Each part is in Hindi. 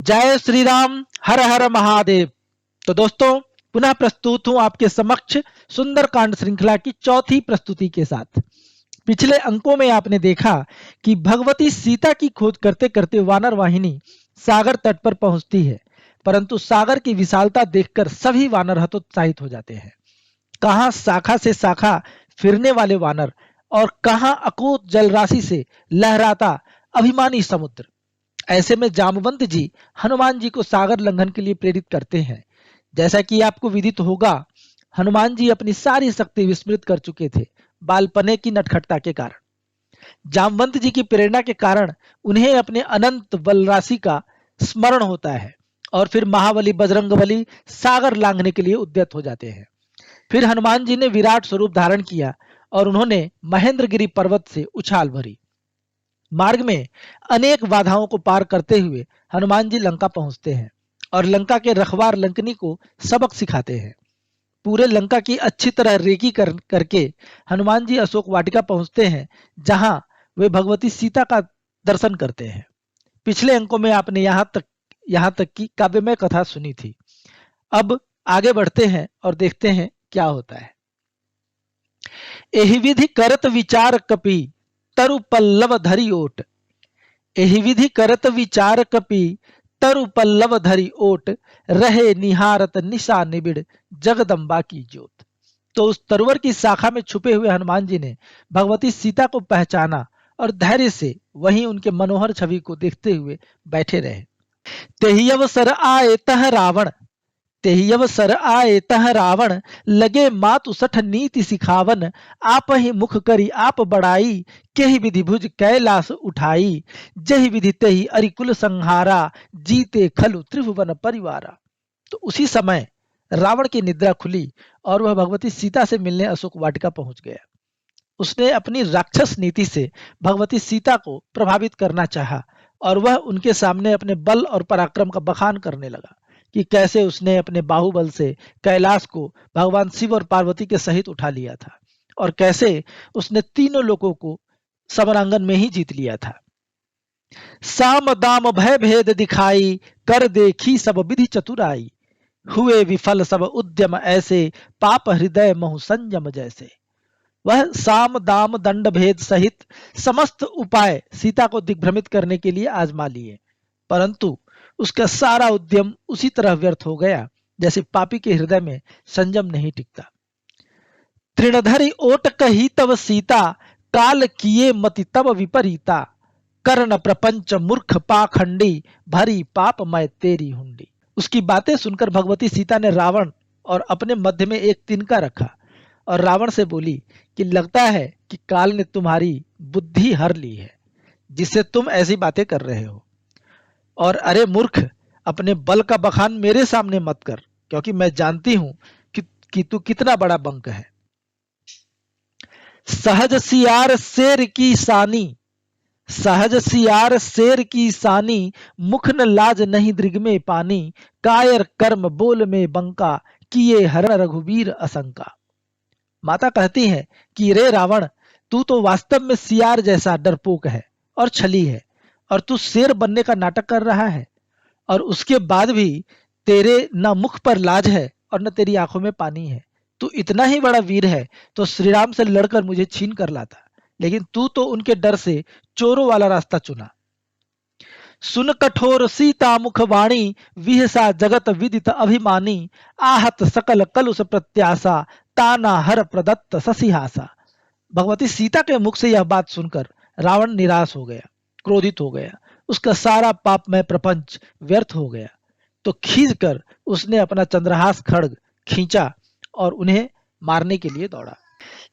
जय श्री राम, हर हर महादेव। तो दोस्तों, पुनः प्रस्तुत हूं आपके समक्ष सुंदरकांड श्रृंखला की चौथी प्रस्तुति के साथ। पिछले अंकों में आपने देखा कि भगवती सीता की खोज करते करते वानर वाहिनी सागर तट पर पहुंचती है, परंतु सागर की विशालता देखकर सभी वानर हतोत्साहित हो जाते हैं। कहां शाखा से शाखा फिरने वाले वानर और कहां अकूत जलराशि से लहराता अभिमानी समुद्र। ऐसे में जामवंत जी हनुमान जी को सागर लंघन के लिए प्रेरित करते हैं। जैसा कि आपको विदित होगा, हनुमान जी अपनी सारी शक्ति विस्मृत कर चुके थे बालपने की नटखटता के कारण। जामवंत जी की प्रेरणा के कारण उन्हें अपने अनंत बल राशि का स्मरण होता है और फिर महाबली बजरंगबली सागर लांघने के लिए उद्यत हो जाते हैं। फिर हनुमान जी ने विराट स्वरूप धारण किया और उन्होंने महेंद्रगिरी पर्वत से उछाल भरी। मार्ग में अनेक बाधाओं को पार करते हुए हनुमान जी लंका पहुंचते हैं और लंका के रखवार लंकनी को सबक सिखाते हैं। पूरे लंका की अच्छी तरह रेकी करके हनुमान जी अशोक वाटिका पहुंचते हैं, जहां वे भगवती सीता का दर्शन करते हैं। पिछले अंकों में आपने यहाँ तक की काव्यमय कथा सुनी थी। अब आगे बढ़ते हैं और देखते हैं क्या होता है। एहि विधि करत विचार कपि तरु पल्लव धरि ओट। एहि विधि करत विचार कपि तरु पल्लव धरि ओट। रहे निहारत निशा निबिड़ जगदम्बा की ज्योत। तो उस तरवर की शाखा में छुपे हुए हनुमान जी ने भगवती सीता को पहचाना और धैर्य से वहीं उनके मनोहर छवि को देखते हुए बैठे रहे। तेहि अवसर आए तह रावण, तेहि अवसर आए तह रावण। लगे मातु सठ नीति सिखावन। आप ही मुख करी आप बड़ाई, केहि विधि भुज कैलास उठाई। जहि विधि तेहि अरिकुल संहारा, जीते खलु त्रिभुवन परिवारा। तो उसी समय रावण की निद्रा खुली और वह भगवती सीता से मिलने अशोक वाटिका पहुंच गया। उसने अपनी राक्षस नीति से भगवती सीता को प्रभावित करना चाहा और वह उनके सामने अपने बल और पराक्रम का बखान करने लगा कि कैसे उसने अपने बाहुबल से कैलाश को भगवान शिव और पार्वती के सहित उठा लिया था और कैसे उसने तीनों लोगों को समरांगन में ही जीत लिया था। साम दाम भय भेद दिखाई, कर देखी सब विधि चतुराई। हुए विफल सब उद्यम ऐसे, पाप हृदय महु संयम जैसे। वह साम दाम दंड भेद सहित समस्त उपाय सीता को दिग्भ्रमित करने के लिए आजमा लिए, परंतु उसका सारा उद्यम उसी तरह व्यर्थ हो गया जैसे पापी के हृदय में संयम नहीं टिकता। तृणधरि ओट कही तब सीता, काल किए मति तब विपरीता। कर्ण प्रपंच मूर्ख पाखंडी, भरी पाप मैं तेरी हुंडी। उसकी बातें सुनकर भगवती सीता ने रावण और अपने मध्य में एक तिनका रखा और रावण से बोली कि लगता है कि काल ने तुम्हारी बुद्धि हर ली है, जिससे तुम ऐसी बातें कर रहे हो। और अरे मूर्ख, अपने बल का बखान मेरे सामने मत कर, क्योंकि मैं जानती हूं कि तू कितना बड़ा बंक है। सहज सियार शेर की सानी, सहज सियार शेर की सानी। मुख न लाज नहीं दृग में पानी। कायर कर्म बोल में बंका, किए हरण रघुवीर असंका। माता कहती है कि रे रावण, तू तो वास्तव में सियार जैसा डरपोक है और छली है, और तू शेर बनने का नाटक कर रहा है, और उसके बाद भी तेरे न मुख पर लाज है और न तेरी आंखों में पानी है। तू इतना ही बड़ा वीर है तो श्री राम से लड़कर मुझे छीन कर लाता, लेकिन तू तो उनके डर से चोरों वाला रास्ता चुना। सुन कठोर सीता मुख वाणी, विहसा जगत विदित अभिमानी। आहत सकल कलुष प्रत्याशा, ताना हर प्रदत्त ससिहासा। भगवती सीता के मुख से यह बात सुनकर रावण निराश हो गया, क्रोधित हो गया। उसका सारा पापमय प्रपंच व्यर्थ हो गया। तो खींच कर उसने अपना चंद्रहास खड्ग खींचा और उन्हें मारने के लिए दौड़ा।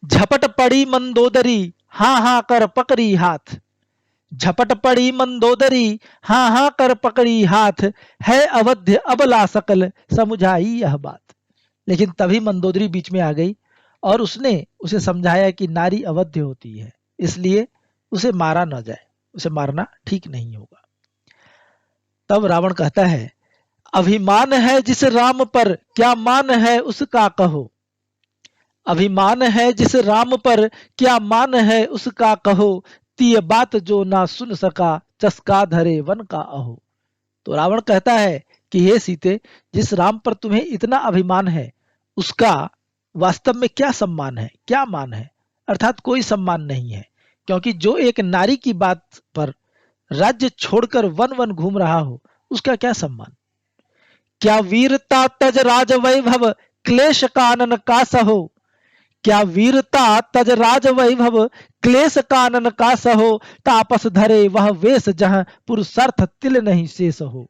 झपट पड़ी मंदोदरी, हाँ हाँ कर पकड़ी हाथ। झपट पड़ी मंदोदरी, हाँ हाँ कर पकड़ी हाथ। है अवध्य अबला सकल, समुझाई यह बात। लेकिन तभी मंदोदरी बीच में आ गई और उसने उसे समझाया कि नारी अवध्य होती है, इसलिए उसे मारा न जाए, उसे मारना ठीक नहीं होगा। तब रावण कहता है, अभिमान है जिस राम पर, क्या मान है उसका कहो। अभिमान है जिस राम पर, क्या मान है उसका कहो। तीय बात जो ना सुन सका, चसका धरे वन का अहो। तो रावण कहता है कि हे सीते, जिस राम पर तुम्हें इतना अभिमान है उसका वास्तव में क्या सम्मान है, क्या मान है? अर्थात कोई सम्मान नहीं है, क्योंकि जो एक नारी की बात पर राज्य छोड़कर वन वन घूम रहा हो उसका क्या सम्मान? क्या वीरता तज राज वैभव क्लेश कानन का सहो। क्या वीरता तज राज वैभव क्लेश कानन का सहो। तापस धरे वह वेश जहां पुरुषार्थ तिल नहीं शेष हो।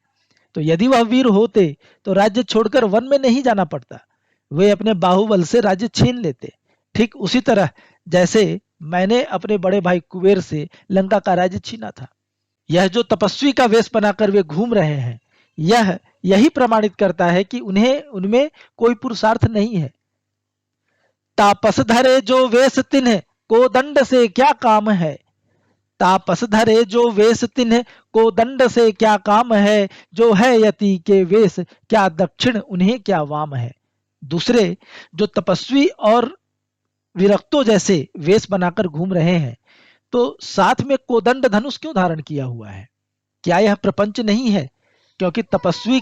तो यदि वह वीर होते तो राज्य छोड़कर वन में नहीं जाना पड़ता, वे अपने बाहुबल से राज्य छीन लेते। ठीक उसी तरह जैसे मैंने अपने बड़े भाई कुबेर से लंका का राज्य छीना था। यह जो तपस्वी का वेश बनाकर वे घूम रहे हैं, यही प्रमाणित करता है कि उन्हें उनमें कोई पुरुषार्थ नहीं है। तापस धरे जो वेश तिन्ह को दंड से क्या काम है। तापस धरे जो वेश तिन्ह को दंड से क्या काम है। जो है यति के वेश क्या दक्षिण उन्हें क्या वाम है। दूसरे जो तपस्वी और विरक्तों जैसे वेश बनाकर घूम रहे हैं, तो साथ में कोदंड धनुष क्यों धारण किया हुआ है? क्या यह प्रपंच नहीं है? क्योंकि तपस्वी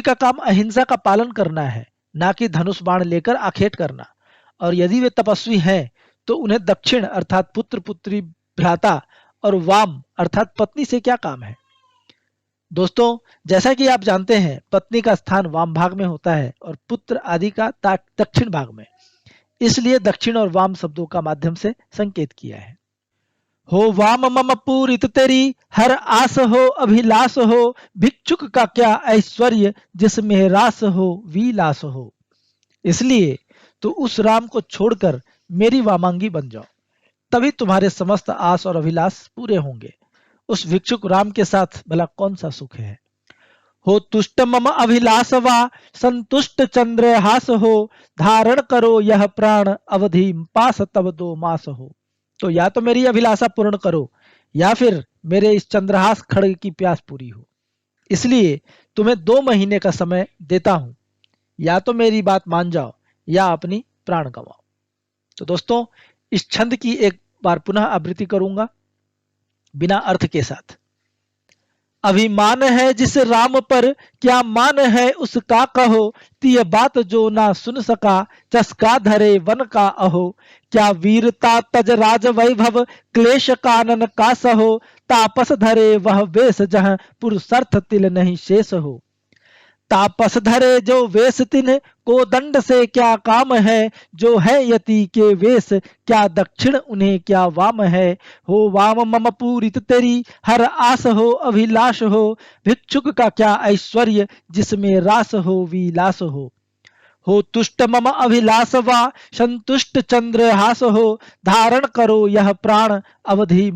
का काम अहिंसा का पालन करना है, ना कि धनुष बाण लेकर आखेट करना। और यदि वे तपस्वी हैं तो उन्हें दक्षिण अर्थात पुत्र पुत्री भ्राता और वाम अर्थात पत्नी से क्या काम है? दोस्तों, जैसा कि आप जानते हैं, पत्नी का स्थान वाम भाग में होता है और पुत्र आदि का दक्षिण भाग में। इसलिए दक्षिण और वाम शब्दों का माध्यम से संकेत किया है। हो वाम मम पूरित तेरी हर आस हो अभिलाष हो। भिक्षुक का क्या ऐश्वर्य जिसमें रास हो विलास हो। इसलिए तो उस राम को छोड़कर मेरी वामांगी बन जाओ, तभी तुम्हारे समस्त आस और अभिलाष पूरे होंगे। उस भिक्षुक राम के साथ भला कौन सा सुख है। हो तुष्ट मम अभिलाष वा संतुष्ट चंद्रहास हो। धारण करो यह प्राण अवधि पास तब 2 मास हो। तो या तो मेरी अभिलाषा पूर्ण करो या फिर मेरे इस चंद्रहास खड्ग की प्यास पूरी हो। इसलिए तुम्हें 2 महीने का समय देता हूं, या तो मेरी बात मान जाओ या अपनी प्राण गंवाओ। तो दोस्तों, इस छंद की एक बार पुनः आवृत्ति करूंगा बिना अर्थ के साथ। अभिमान है जिस राम पर क्या मान है उसका कहो। तीय बात जो ना सुन सका चस्का धरे वन का अहो। क्या वीरता तज राज वैभव क्लेश कानन का सहो। तापस धरे वह वेश जहां पुरुषार्थ तिल नहीं शेष हो। तापस धरे जो वेश तिन्ह को दंड से क्या काम है। जो है यति के वेश क्या दक्षिण उन्हें क्या वाम है। हो वाम मम पूरित तेरी हर आस हो अभिलाष हो। भिक्षुक का क्या ऐश्वर्य जिसमें रास हो विलास हो तुष्ट मम अभिलाष वा संतुष्ट चंद्रहास हो। धारण करो यह प्राण अवधि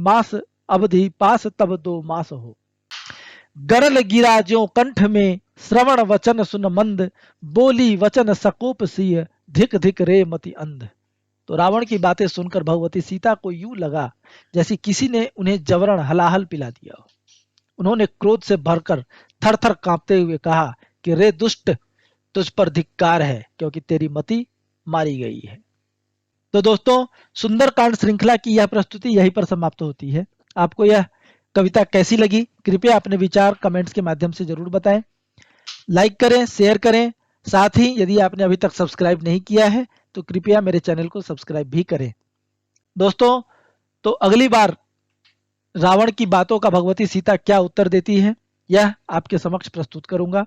पास तब 2 मास हो। गरल गिरा ज्यों कंठ में श्रवण वचन सुन मंद। बोली वचन सकोप सिय धिक धिक रे मति अंध। तो रावण की बातें सुनकर भगवती सीता को यूं लगा जैसे किसी ने उन्हें जबरन हलाहल पिला दिया हो। उन्होंने क्रोध से भरकर थर थर कांपते हुए कहा कि रे दुष्ट, तुझ पर धिक्कार है, क्योंकि तेरी मति मारी गई है। तो दोस्तों, सुंदरकांड श्रृंखला की यह प्रस्तुति यहीं पर समाप्त होती है। आपको यह कविता कैसी लगी, कृपया अपने विचार कमेंट्स के माध्यम से जरूर बताएं। लाइक करें, शेयर करें। साथ ही यदि आपने अभी तक सब्सक्राइब नहीं किया है तो कृपया मेरे चैनल को सब्सक्राइब भी करें। दोस्तों, तो अगली बार रावण की बातों का भगवती सीता क्या उत्तर देती है, यह आपके समक्ष प्रस्तुत करूंगा।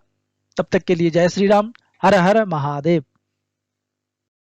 तब तक के लिए जय श्री राम, हर हर महादेव।